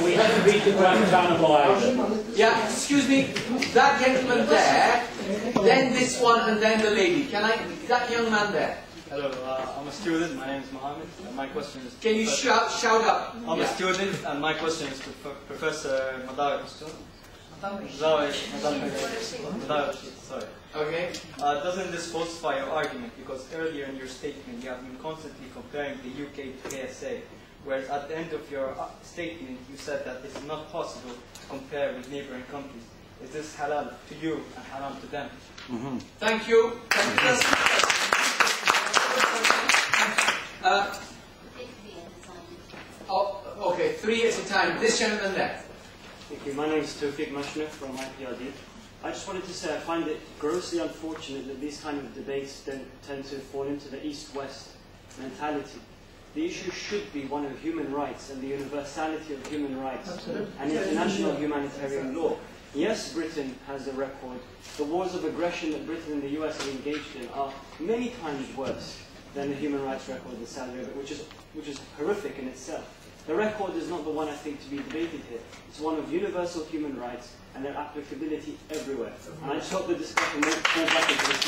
We have to beat the Guantanamo. Yeah, excuse me, that gentleman there, then this one, and then the lady. Can I, that young man there? Hello, I'm a student. My name is Mohammed, and my question is... Can you shout up? I'm a student, and my question is to Professor Madawi. Sorry. Okay. Doesn't this falsify your argument? Because earlier in your statement, you have been constantly comparing the UK to KSA, whereas at the end of your statement, you said that it's not possible to compare with neighboring countries. Is this halal to you and halal to them? Mm-hmm. Thank you. Okay, 3 at a time. This gentleman there. Thank you. My name is Tawfiq Mashna from IPRD. I just wanted to say I find it grossly unfortunate that these kind of debates tend to fall into the East-West mentality. The issue should be one of human rights and the universality of human rights and international humanitarian law. Yes, Britain has a record. The wars of aggression that Britain and the US have engaged in are many times worse than the human rights record in Saudi Arabia, which is horrific in itself. The record is not the one I think to be debated here. It's one of universal human rights and their applicability everywhere. And I just hope the discussion won't fall back into this.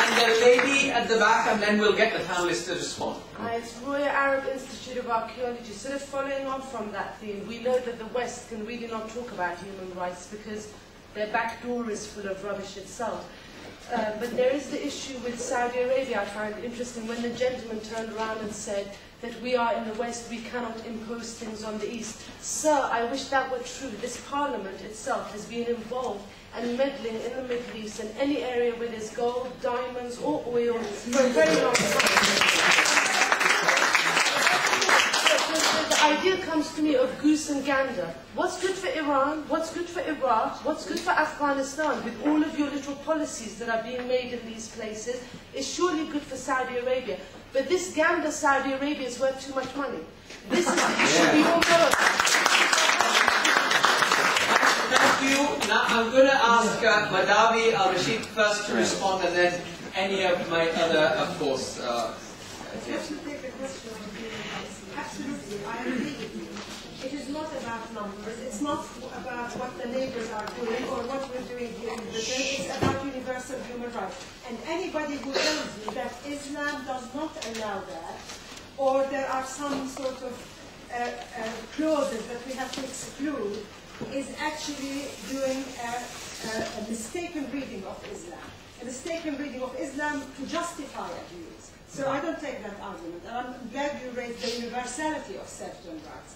And the lady at the back, and then we'll get the panelists to respond. It's Royal Arab Institute of Archaeology. Sort of following on from that theme, we know that the West can really not talk about human rights because their back door is full of rubbish itself. But there is the issue with Saudi Arabia. I find it interesting when the gentleman turned around and said that we are in the West, we cannot impose things on the East. Sir, I wish that were true. This Parliament itself has been involved and meddling in the Middle East and any area where there's gold, diamonds or oil for a very long time. The idea comes to me of goose and gander. What's good for Iran? What's good for Iraq? What's good for Afghanistan? With all of your little policies that are being made in these places, is surely good for Saudi Arabia. But this gander Saudi Arabia is worth too much money. This is the issue we all know about. Thank you. Now I'm going to ask Madawi al-Rashid first to respond, and then any of my other, of course. Just to take the question of human rights, absolutely, I agree with you. It is not about numbers, it's not about what the neighbors are doing or what we're doing here in Britain, it's about universal human rights. And anybody who tells you that Islam does not allow that, or there are some sort of clauses that we have to exclude, is actually doing a mistaken reading of Islam. A mistaken reading of Islam to justify abuse. So I don't take that argument, and I'm glad you raised the universality of self-owned rights.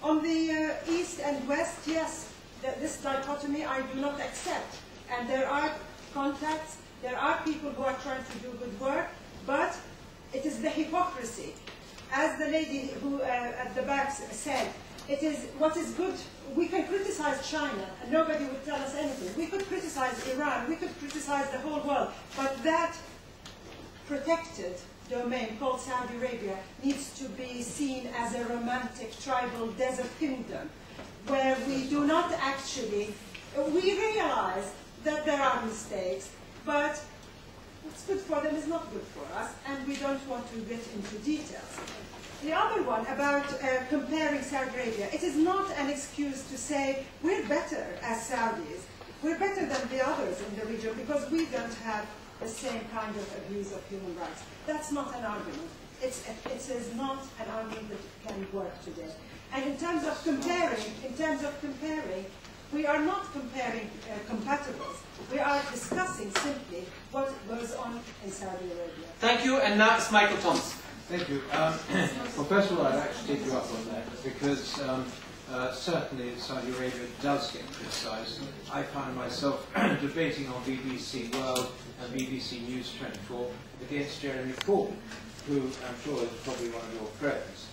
On the East and West, yes, this dichotomy I do not accept. And there are contacts, there are people who are trying to do good work, but it is the hypocrisy. As the lady who at the back said, it is what is good. We can criticize China, and nobody would tell us anything. We could criticize Iran, we could criticize the whole world, but that protected domain called Saudi Arabia needs to be seen as a romantic tribal desert kingdom where we do not actually, we realize that there are mistakes, but what's good for them is not good for us, and we don't want to get into details. The other one about comparing Saudi Arabia, it is not an excuse to say we're better as Saudis, we're better than the others in the region because we don't have the same kind of abuse of human rights. That's not an argument. It is not an argument that can work today. And in terms of comparing, we are not comparing compatibles. We are discussing simply what goes on in Saudi Arabia. Thank you, and now it's Michael Thomas. Thank you. Well, first of all, I'd actually take you up on that because certainly Saudi Arabia does get criticised. I find myself debating on BBC World and BBC News 24 against Jeremy Corbyn, who I'm sure is probably one of your friends.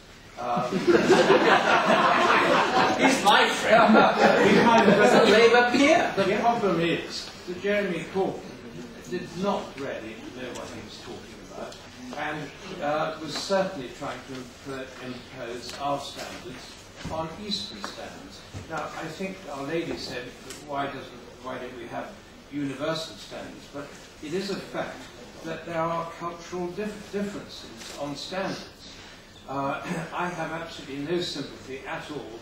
He's my friend. He's my friend. A Labour peer. The problem is that Jeremy Corbyn did not really know what he was talking about, and was certainly trying to impose our standards on Eastern standards. Now, I think Our Lady said, why don't we have universal standards? But it is a fact that there are cultural differences on standards. I have absolutely no sympathy at all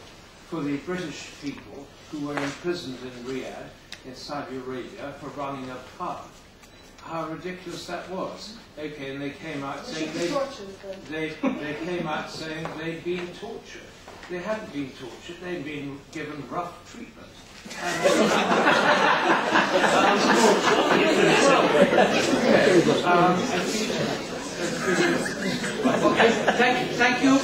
for the British people who were imprisoned in Riyadh, in Saudi Arabia, for running a pub. How ridiculous that was. Okay, and they came out saying they came out saying they'd been tortured. They hadn't been tortured, they'd been given rough treatment. Thank you.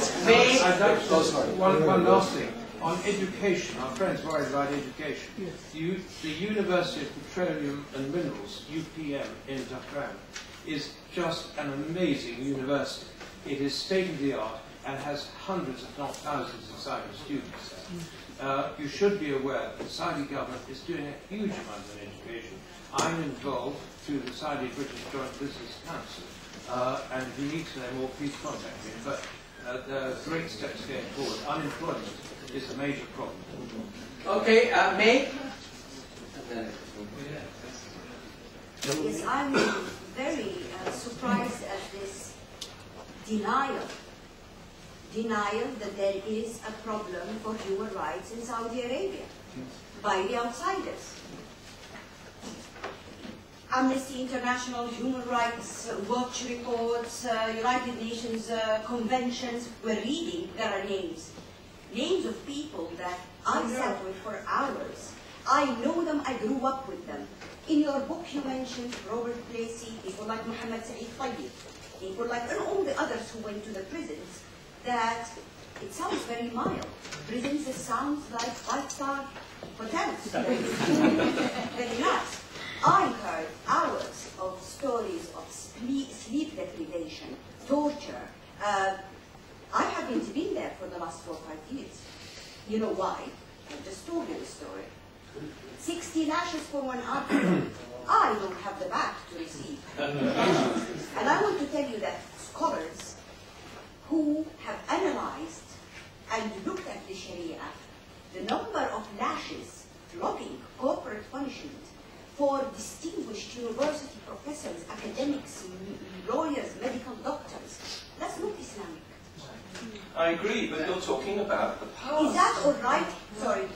I'd like to one last thing. On education, our friends worried about education. The University of Petroleum and Minerals, UPM, in Tehran, is just an amazing university. It is state-of-the-art and has hundreds, if not thousands, of Saudi students there. You should be aware that the Saudi government is doing a huge amount in education. I'm involved through the Saudi-British Joint Business Council, and if you need to know more, please contact me. But there are great steps going forward. Unemployment is a major problem. Okay, May? Yes, I'm very surprised at this denial that there is a problem for human rights in Saudi Arabia by the outsiders. Amnesty International, Human Rights Watch reports, United Nations conventions, we're reading, there are names of people that I sat with for hours. I know them, I grew up with them. In your book you mentioned Robert Placey, people like Mohammed Saeed Tayyib, people like, and all the others who went to the prisons, that it sounds very mild. Prisons, it sounds like five-star hotels. Very nice. I heard hours of stories of sleep deprivation, torture. I haven't been there for the last 4 or 5 years. You know why? I just told you the story. 60 lashes for 1 hour. I don't have the back to receive. And I want to tell you that scholars who have analyzed and looked at the Sharia, the number of lashes, flogging, corporate punishment for distinguished university professors, academics, lawyers, medical doctors, that's not Islamic. I agree, but you're talking about the past. Is that all right? Sorry.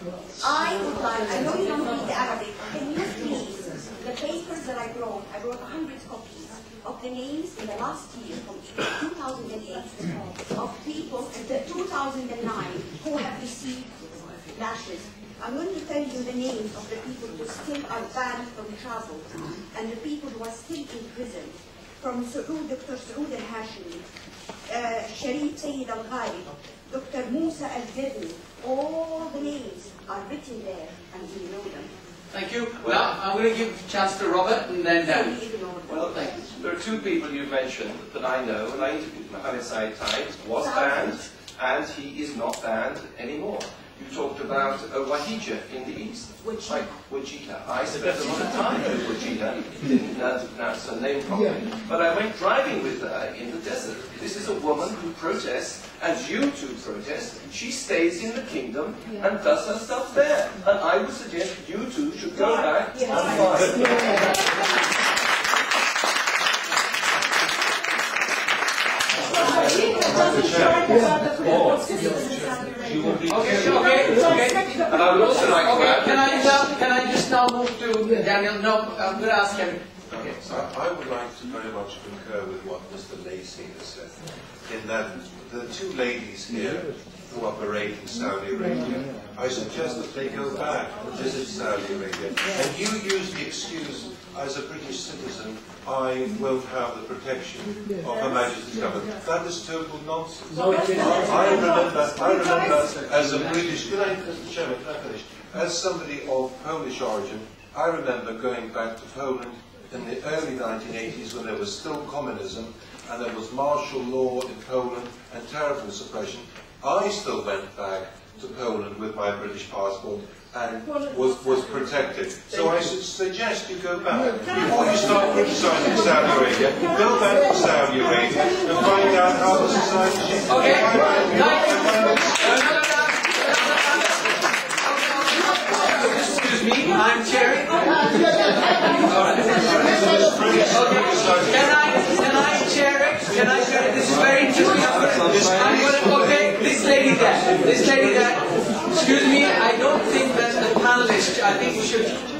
I would like, I know you don't read Arabic, can you please, the papers that I brought 100 copies of the names in the last year, from 2008, of people in 2009 who have received lashes. I'm going to tell you the names of the people who still are banned from travel, and the people who are still in prison, from Dr. Saoud al-Hashimi, Sharif Sayyid al-Ghali, Dr. Musa al-Dirni, all the names are written there, and we know them. Thank you. Now, I'm going to give a chance to Robert, and then Dan. Well, thank you. There are 2 people you've mentioned that I know, and I interviewed Mohammed Saeed Tayyib, was banned, and he is not banned anymore. You talked about Wahija in the east. Wajida. I spent a lot of time with Wajida. Didn't pronounce her name properly. But I went driving with her in the desert. This is a woman who protests, as you two protest. She stays in the kingdom and does her stuff there. And I would suggest you two should go back and fight. Okay. And I would also like to add, Can I just now move to Daniel? No, I'm going to ask him. Okay, So I would like to very much concur with what Mr. Lacey has said, in that the 2 ladies here who operate in Saudi Arabia, I suggest that they go back and visit Saudi Arabia. And you use the excuse, as a British citizen, I won't have the protection of Her Majesty's government. That is total nonsense. I remember as a British, Mr. Chairman, can I finish? As somebody of Polish origin, I remember going back to Poland in the early 1980s when there was still communism and there was martial law in Poland and terrible suppression. I still went back to Poland with my British passport and was protected. So I suggest you go back. Before you start criticising Saudi Arabia, go back to Saudi Arabia and find out how the society is. Excuse me, I'm chairing. Can I chair it? Can I chair it? This is very interesting. there. This lady there. Excuse me, I don't think that the panelists, I think we should